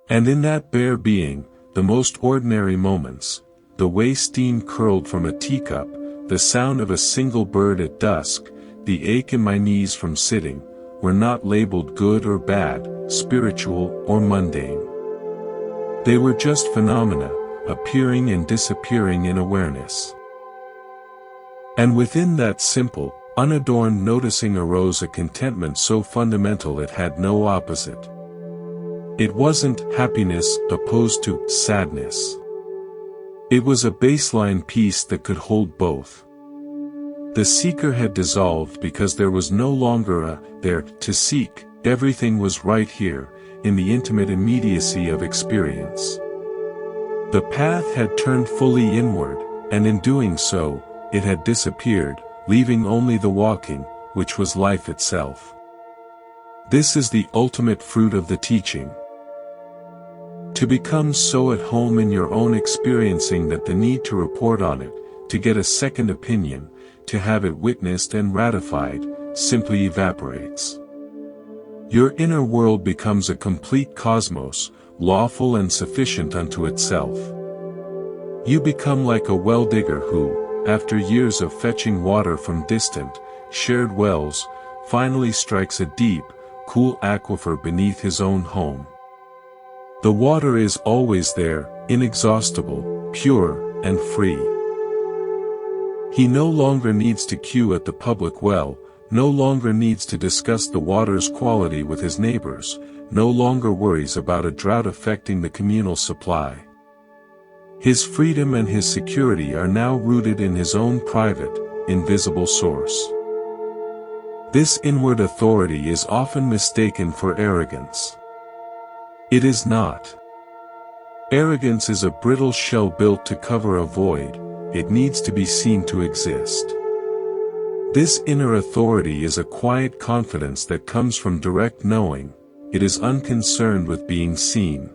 And in that bare being, the most ordinary moments, the way steam curled from a teacup, the sound of a single bird at dusk, the ache in my knees from sitting, were not labeled good or bad, spiritual or mundane. They were just phenomena, appearing and disappearing in awareness. And within that simple, unadorned noticing arose a contentment so fundamental it had no opposite. It wasn't happiness opposed to sadness. It was a baseline peace that could hold both. The seeker had dissolved because there was no longer a there to seek, everything was right here, in the intimate immediacy of experience. The path had turned fully inward, and in doing so, it had disappeared, leaving only the walking, which was life itself. This is the ultimate fruit of the teaching. To become so at home in your own experiencing that the need to report on it, to get a second opinion, to have it witnessed and ratified, simply evaporates. Your inner world becomes a complete cosmos, lawful and sufficient unto itself. You become like a well digger who, after years of fetching water from distant, shared wells, finally strikes a deep, cool aquifer beneath his own home. The water is always there, inexhaustible, pure, and free. He no longer needs to queue at the public well, no longer needs to discuss the water's quality with his neighbors, no longer worries about a drought affecting the communal supply. His freedom and his security are now rooted in his own private, invisible source. This inward authority is often mistaken for arrogance. It is not. Arrogance is a brittle shell built to cover a void. It needs to be seen to exist. This inner authority is a quiet confidence that comes from direct knowing. It is unconcerned with being seen.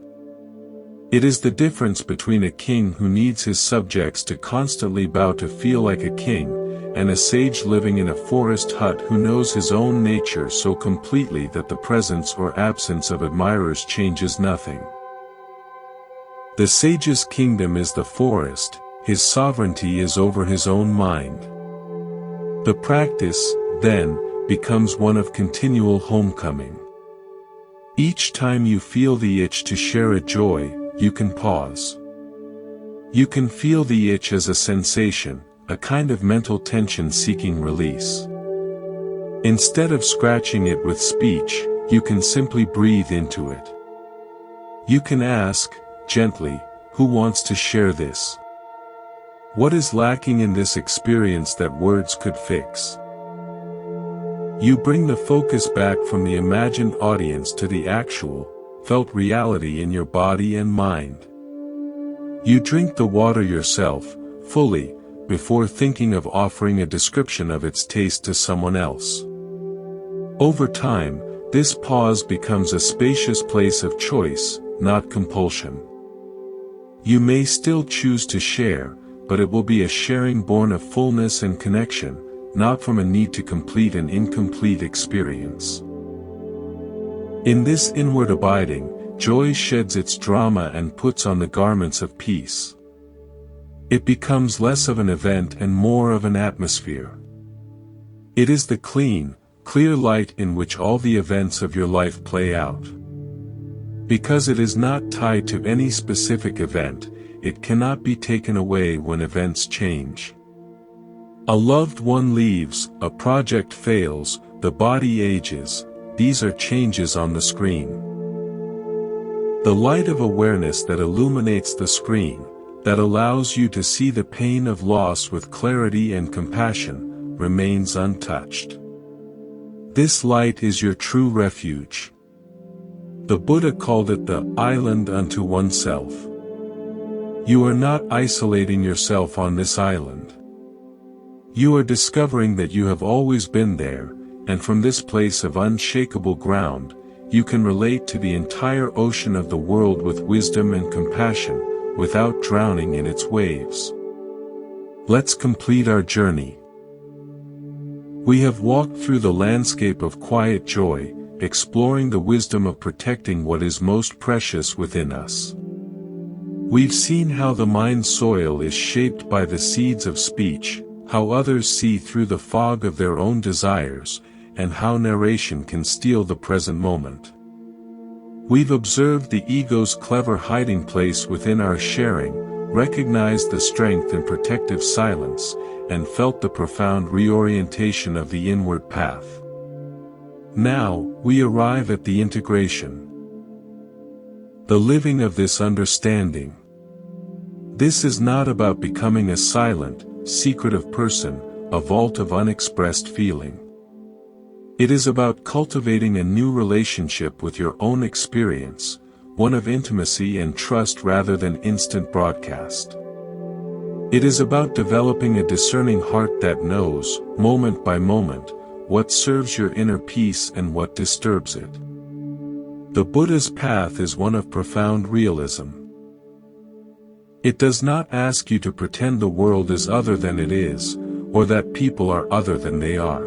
It is the difference between a king who needs his subjects to constantly bow to feel like a king, and a sage living in a forest hut who knows his own nature so completely that the presence or absence of admirers changes nothing. The sage's kingdom is the forest, his sovereignty is over his own mind. The practice, then, becomes one of continual homecoming. Each time you feel the itch to share a joy, you can pause. You can feel the itch as a sensation, a kind of mental tension seeking release. Instead of scratching it with speech, you can simply breathe into it. You can ask, gently, who wants to share this? What is lacking in this experience that words could fix? You bring the focus back from the imagined audience to the actual, felt reality in your body and mind. You drink the water yourself, fully, before thinking of offering a description of its taste to someone else. Over time, this pause becomes a spacious place of choice, not compulsion. You may still choose to share, but it will be a sharing born of fullness and connection, not from a need to complete an incomplete experience. In this inward abiding, joy sheds its drama and puts on the garments of peace. It becomes less of an event and more of an atmosphere. It is the clean, clear light in which all the events of your life play out. Because it is not tied to any specific event, it cannot be taken away when events change. A loved one leaves, a project fails, the body ages, these are changes on the screen. The light of awareness that illuminates the screen, that allows you to see the pain of loss with clarity and compassion, remains untouched. This light is your true refuge. The Buddha called it the island unto oneself. You are not isolating yourself on this island. You are discovering that you have always been there, and from this place of unshakable ground, you can relate to the entire ocean of the world with wisdom and compassion, without drowning in its waves. Let's complete our journey. We have walked through the landscape of quiet joy, exploring the wisdom of protecting what is most precious within us. We've seen how the mind's soil is shaped by the seeds of speech, how others see through the fog of their own desires, and how narration can steal the present moment. We've observed the ego's clever hiding place within our sharing, recognized the strength in protective silence, and felt the profound reorientation of the inward path. Now, we arrive at the integration. The living of this understanding. This is not about becoming a silent, secretive person, a vault of unexpressed feeling. It is about cultivating a new relationship with your own experience, one of intimacy and trust rather than instant broadcast. It is about developing a discerning heart that knows, moment by moment, what serves your inner peace and what disturbs it. The Buddha's path is one of profound realism. It does not ask you to pretend the world is other than it is, or that people are other than they are.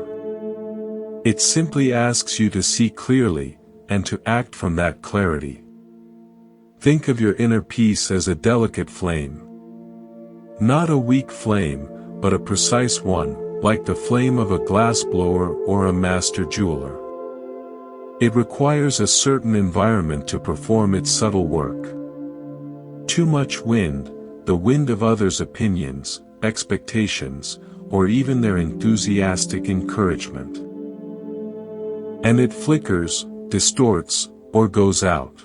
It simply asks you to see clearly, and to act from that clarity. Think of your inner peace as a delicate flame. Not a weak flame, but a precise one, like the flame of a glass blower or a master jeweler. It requires a certain environment to perform its subtle work. Too much wind, the wind of others' opinions, expectations, or even their enthusiastic encouragement. And it flickers, distorts, or goes out.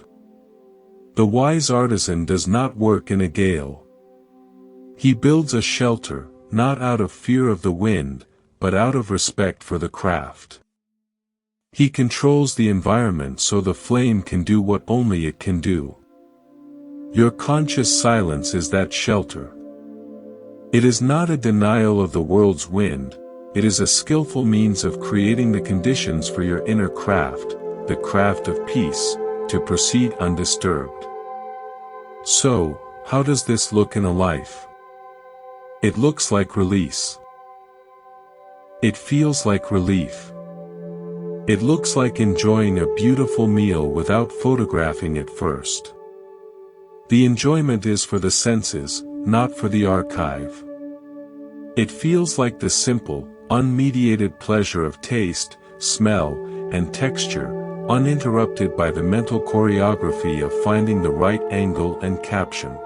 The wise artisan does not work in a gale. He builds a shelter, not out of fear of the wind, but out of respect for the craft. He controls the environment so the flame can do what only it can do. Your conscious silence is that shelter. It is not a denial of the world's wind, it is a skillful means of creating the conditions for your inner craft, the craft of peace, to proceed undisturbed. So, how does this look in a life? It looks like release. It feels like relief. It looks like enjoying a beautiful meal without photographing it first. The enjoyment is for the senses, not for the archive. It feels like the simple, unmediated pleasure of taste, smell, and texture, uninterrupted by the mental choreography of finding the right angle and caption.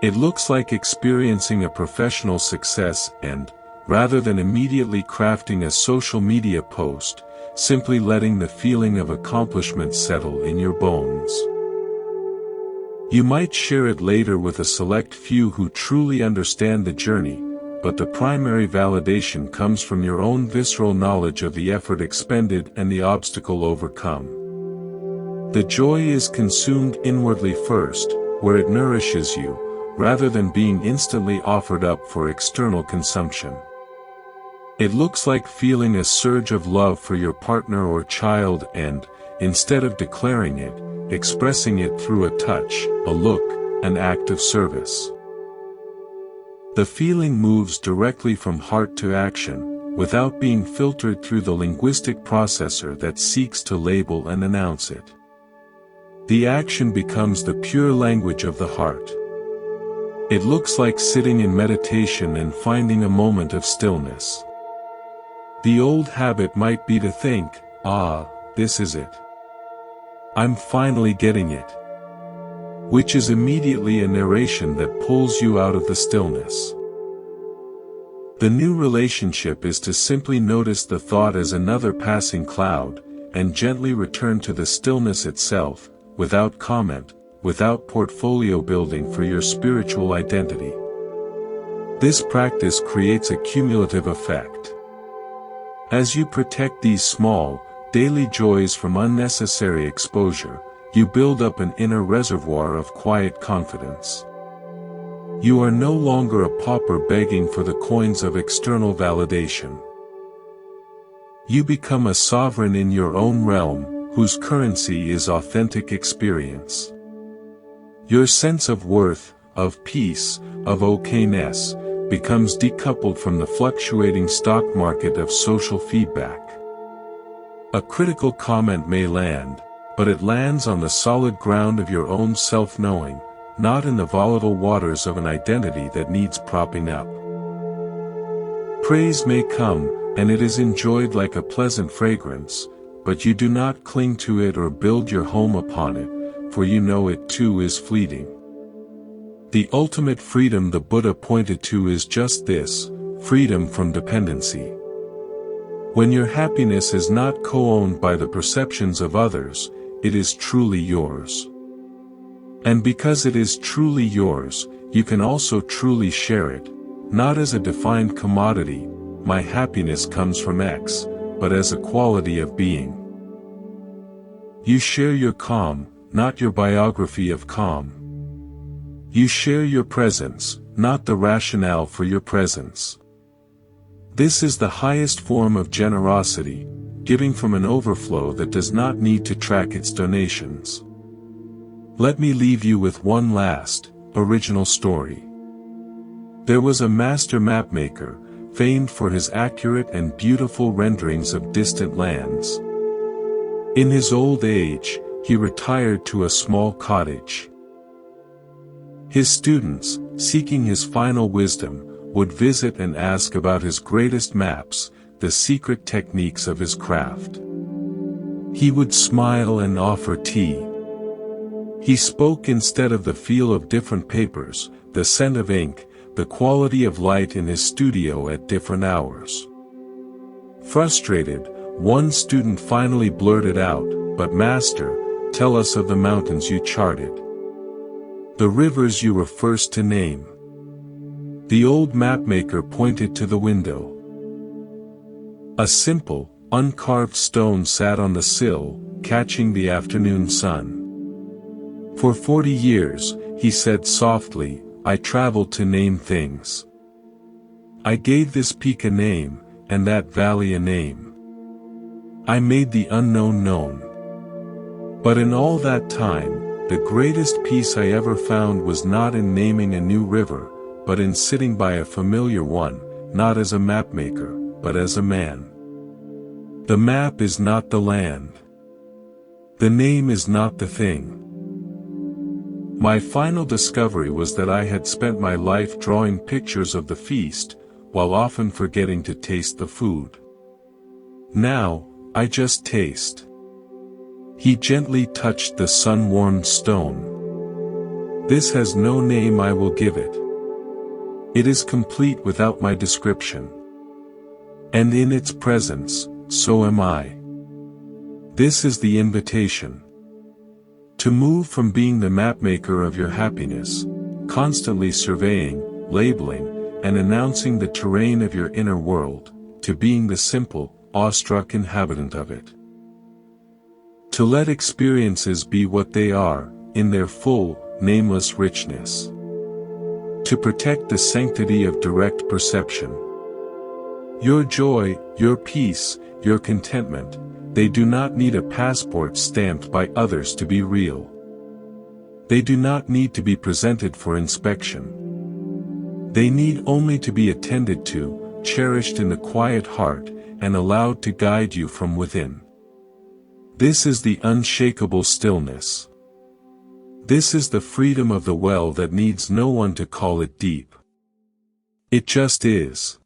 It looks like experiencing a professional success and, rather than immediately crafting a social media post, simply letting the feeling of accomplishment settle in your bones. You might share it later with a select few who truly understand the journey, but the primary validation comes from your own visceral knowledge of the effort expended and the obstacle overcome. The joy is consumed inwardly first, where it nourishes you, rather than being instantly offered up for external consumption. It looks like feeling a surge of love for your partner or child and, instead of declaring it, expressing it through a touch, a look, an act of service. The feeling moves directly from heart to action, without being filtered through the linguistic processor that seeks to label and announce it. The action becomes the pure language of the heart. It looks like sitting in meditation and finding a moment of stillness. The old habit might be to think, this is it. I'm finally getting it. Which is immediately a narration that pulls you out of the stillness. The new relationship is to simply notice the thought as another passing cloud, and gently return to the stillness itself, without comment, without portfolio building for your spiritual identity. This practice creates a cumulative effect. As you protect these small, daily joys from unnecessary exposure, you build up an inner reservoir of quiet confidence. You are no longer a pauper begging for the coins of external validation. You become a sovereign in your own realm, whose currency is authentic experience. Your sense of worth, of peace, of okayness, becomes decoupled from the fluctuating stock market of social feedback. A critical comment may land, but it lands on the solid ground of your own self-knowing, not in the volatile waters of an identity that needs propping up. Praise may come, and it is enjoyed like a pleasant fragrance, but you do not cling to it or build your home upon it, for you know it too is fleeting. The ultimate freedom the Buddha pointed to is just this, freedom from dependency. When your happiness is not co-owned by the perceptions of others, it is truly yours. And because it is truly yours, you can also truly share it, not as a defined commodity, my happiness comes from X, but as a quality of being. You share your calm, not your biography of calm. You share your presence, not the rationale for your presence. This is the highest form of generosity, giving from an overflow that does not need to track its donations. Let me leave you with one last, original story. There was a master mapmaker, famed for his accurate and beautiful renderings of distant lands. In his old age, he retired to a small cottage. His students, seeking his final wisdom, would visit and ask about his greatest maps, the secret techniques of his craft. He would smile and offer tea. He spoke instead of the feel of different papers, the scent of ink, the quality of light in his studio at different hours. Frustrated, one student finally blurted out, "But master, tell us of the mountains you charted. The rivers you were first to name." The old mapmaker pointed to the window. A simple, uncarved stone sat on the sill, catching the afternoon sun. "For 40 years, he said softly, I traveled to name things. I gave this peak a name, and that valley a name. I made the unknown known. But in all that time, the greatest peace I ever found was not in naming a new river, but in sitting by a familiar one, not as a mapmaker, but as a man. The map is not the land. The name is not the thing." My final discovery was that I had spent my life drawing pictures of the feast, while often forgetting to taste the food. Now, I just taste. He gently touched the sun-warmed stone. "This has no name, I will give it. It is complete without my description. And in its presence, so am I. This is the invitation. To move from being the mapmaker of your happiness, constantly surveying, labeling, and announcing the terrain of your inner world, to being the simple, awestruck inhabitant of it. To let experiences be what they are, in their full, nameless richness. To protect the sanctity of direct perception. Your joy, your peace, your contentment, they do not need a passport stamped by others to be real. They do not need to be presented for inspection. They need only to be attended to, cherished in the quiet heart, and allowed to guide you from within. This is the unshakable stillness. This is the freedom of the well that needs no one to call it deep. It just is.